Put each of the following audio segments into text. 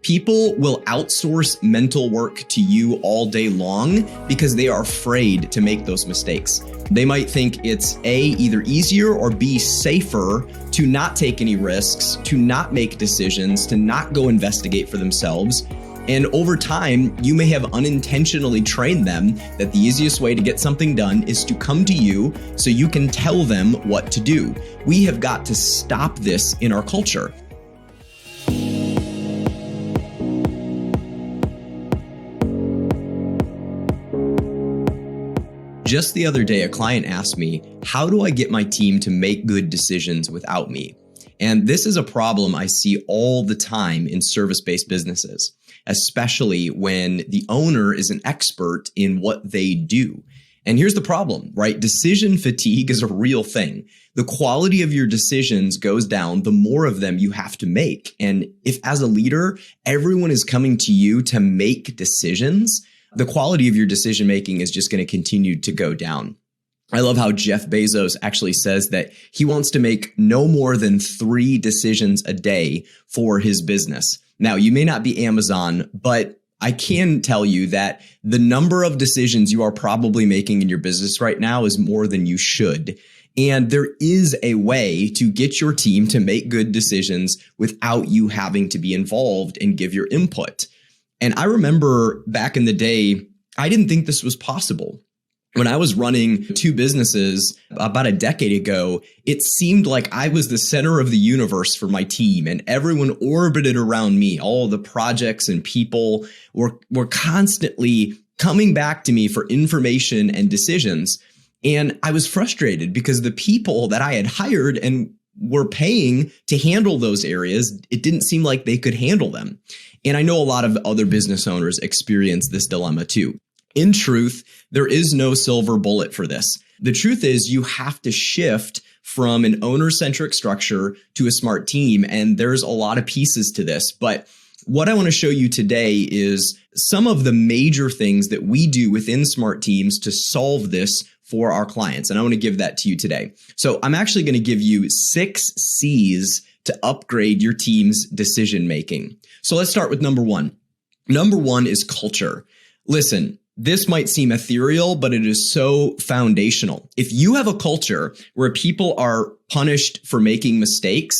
People will outsource mental work to you all day long because they are afraid to make those mistakes. They might think it's A, either easier or B, safer to not take any risks, to not make decisions, to not go investigate for themselves. And over time, you may have unintentionally trained them that the easiest way to get something done is to come to you so you can tell them what to do. We have got to stop this in our culture. Just the other day, a client asked me, how do I get my team to make good decisions without me? And this is a problem I see all the time in service-based businesses, especially when the owner is an expert in what they do. And here's the problem, right? Decision fatigue is a real thing. The quality of your decisions goes down the more of them you have to make. And if as a leader, everyone is coming to you to make decisions, the quality of your decision making is just going to continue to go down. I love how Jeff Bezos actually says that he wants to make no more than 3 decisions a day for his business. Now, you may not be Amazon, but I can tell you that the number of decisions you are probably making in your business right now is more than you should. And there is a way to get your team to make good decisions without you having to be involved and give your input. And I remember back in the day, I didn't think this was possible. When I was running 2 businesses about a decade ago, it seemed like I was the center of the universe for my team and everyone orbited around me. All the projects and people were constantly coming back to me for information and decisions. And I was frustrated because the people that I had hired and were paying to handle those areas, it didn't seem like they could handle them. And I know a lot of other business owners experience this dilemma too. In truth, there is no silver bullet for this. The truth is you have to shift from an owner-centric structure to a smart team. And there's a lot of pieces to this. But what I want to show you today is some of the major things that we do within smart teams to solve this for our clients. And I want to give that to you today. So I'm actually going to give you 6 C's to upgrade your team's decision making. So let's start with number 1. Number 1 is culture. Listen, this might seem ethereal, but it is so foundational. If you have a culture where people are punished for making mistakes,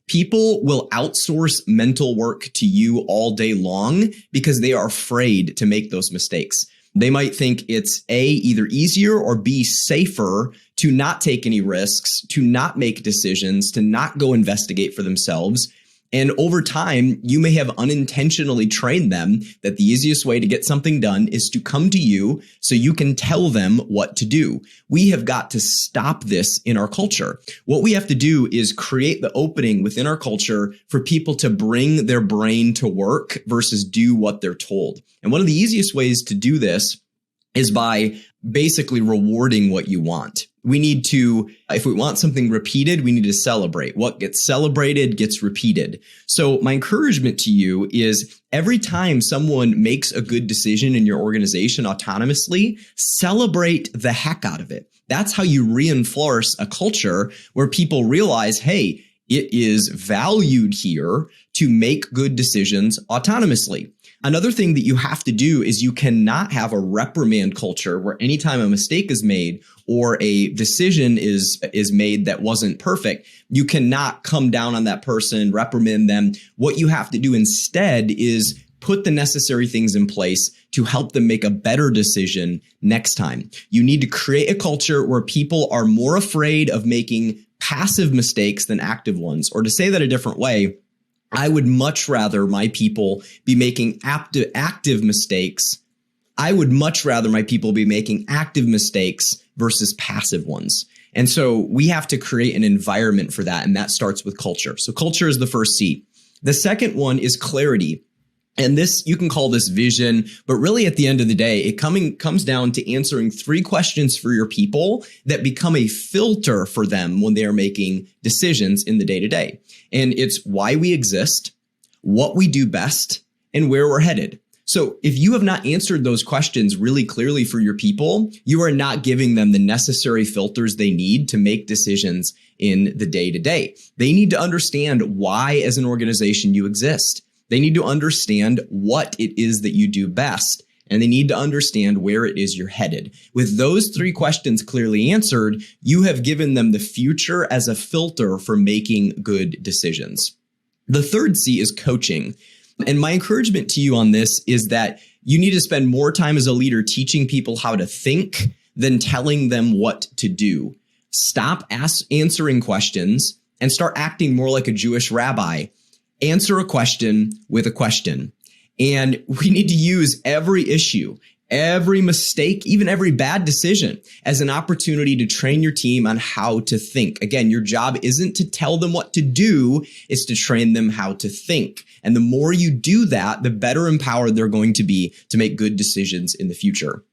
people will outsource mental work to you all day long because they are afraid to make those mistakes. They might think it's A, either easier or B, safer to not take any risks, to not make decisions, to not go investigate for themselves. And over time, you may have unintentionally trained them that the easiest way to get something done is to come to you so you can tell them what to do. We have got to stop this in our culture. What we have to do is create the opening within our culture for people to bring their brain to work versus do what they're told. And one of the easiest ways to do this is by basically rewarding what you want. We need to, if we want something repeated, we need to celebrate. What gets celebrated gets repeated. So my encouragement to you is every time someone makes a good decision in your organization autonomously, celebrate the heck out of it. That's how you reinforce a culture where people realize, hey, it is valued here to make good decisions autonomously. Another thing that you have to do is you cannot have a reprimand culture where anytime a mistake is made or a decision is made that wasn't perfect, you cannot come down on that person, reprimand them. What you have to do instead is put the necessary things in place to help them make a better decision next time. You need to create a culture where people are more afraid of making passive mistakes than active ones. Or to say that a different way, I would much rather my people be making active mistakes. I would much rather my people be making active mistakes versus passive ones. And so we have to create an environment for that. And that starts with culture. So culture is the first C. The second one is clarity. And this, you can call this vision, but really at the end of the day, it comes down to answering 3 questions for your people that become a filter for them when they are making decisions in the day-to-day. And it's why we exist, what we do best, and where we're headed. So if you have not answered those questions really clearly for your people, you are not giving them the necessary filters they need to make decisions in the day-to-day. They need to understand why as an organization you exist. They need to understand what it is that you do best, and they need to understand where it is you're headed. With those 3 questions clearly answered, you have given them the future as a filter for making good decisions. The third C is coaching. And my encouragement to you on this is that you need to spend more time as a leader teaching people how to think than telling them what to do. Stop answering questions and start acting more like a Jewish rabbi. Answer a question with a question. And we need to use every issue, every mistake, even every bad decision as an opportunity to train your team on how to think. Again, your job isn't to tell them what to do, it's to train them how to think. And the more you do that, the better empowered they're going to be to make good decisions in the future.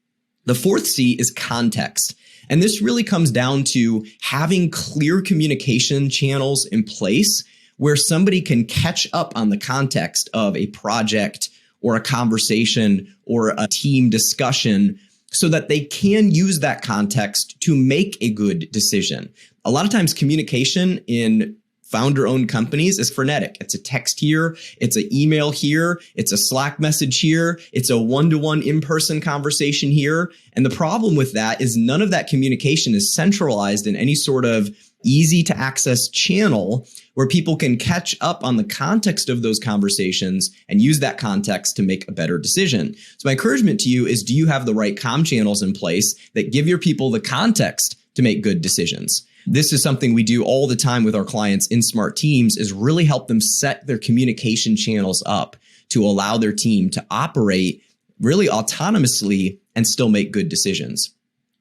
The fourth C is context. And this really comes down to having clear communication channels in place where somebody can catch up on the context of a project or a conversation or a team discussion so that they can use that context to make a good decision. A lot of times communication in founder-owned companies is frenetic. It's a text here, it's an email here, it's a Slack message here, it's a one-to-one in-person conversation here. And the problem with that is none of that communication is centralized in any sort of easy to access channel where people can catch up on the context of those conversations and use that context to make a better decision. So my encouragement to you is, do you have the right comm channels in place that give your people the context to make good decisions? This is something we do all the time with our clients in Smart Teams, is really help them set their communication channels up to allow their team to operate really autonomously and still make good decisions.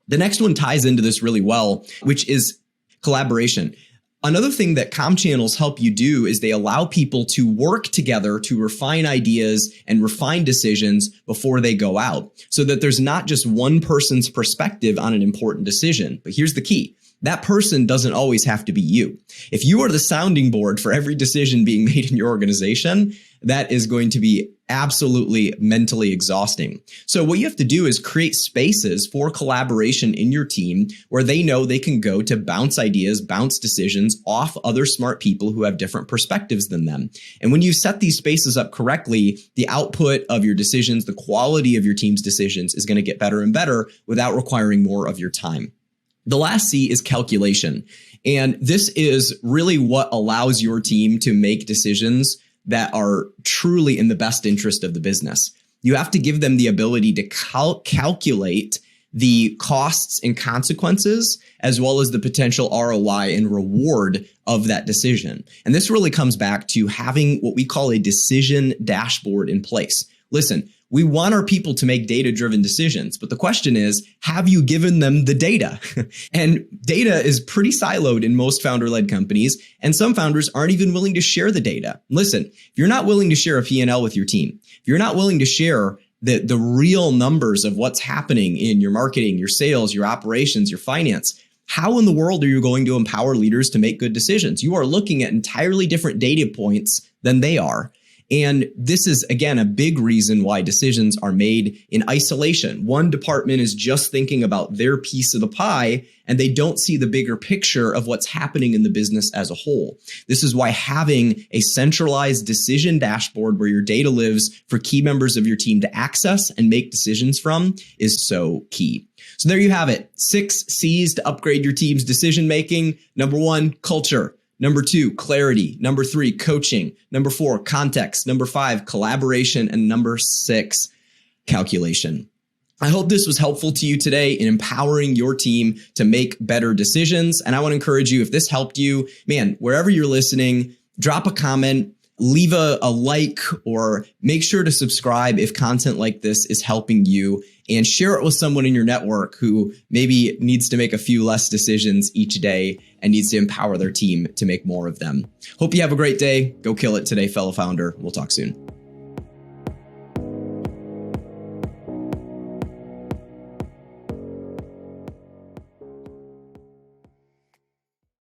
The next one ties into this really well, which is collaboration. Another thing that comm channels help you do is they allow people to work together to refine ideas and refine decisions before they go out, so that there's not just one person's perspective on an important decision. But here's the key. That person doesn't always have to be you. If you are the sounding board for every decision being made in your organization, that is going to be absolutely mentally exhausting. So what you have to do is create spaces for collaboration in your team where they know they can go to bounce ideas, bounce decisions off other smart people who have different perspectives than them. And when you set these spaces up correctly, the output of your decisions, the quality of your team's decisions is going to get better and better without requiring more of your time. The last C is calculation. And this is really what allows your team to make decisions that are truly in the best interest of the business. You have to give them the ability to calculate the costs and consequences, as well as the potential ROI and reward of that decision. And this really comes back to having what we call a decision dashboard in place. Listen, we want our people to make data-driven decisions, but the question is, have you given them the data? And data is pretty siloed in most founder-led companies, and some founders aren't even willing to share the data. Listen, if you're not willing to share a P&L with your team, if you're not willing to share the real numbers of what's happening in your marketing, your sales, your operations, your finance, how in the world are you going to empower leaders to make good decisions? You are looking at entirely different data points than they are. And this is, again, a big reason why decisions are made in isolation. One department is just thinking about their piece of the pie, and they don't see the bigger picture of what's happening in the business as a whole. This is why having a centralized decision dashboard where your data lives for key members of your team to access and make decisions from is so key. So there you have it. 6 C's to upgrade your team's decision making. Number 1, culture. Number 2, clarity. Number 3, coaching. Number 4, context. Number 5, collaboration. And number 6, calculation. I hope this was helpful to you today in empowering your team to make better decisions. And I want to encourage you, if this helped you, man, wherever you're listening, drop a comment, leave a like, or make sure to subscribe if content like this is helping you, and share it with someone in your network who maybe needs to make a few less decisions each day and needs to empower their team to make more of them. Hope you have a great day. Go kill it today, fellow founder. We'll talk soon.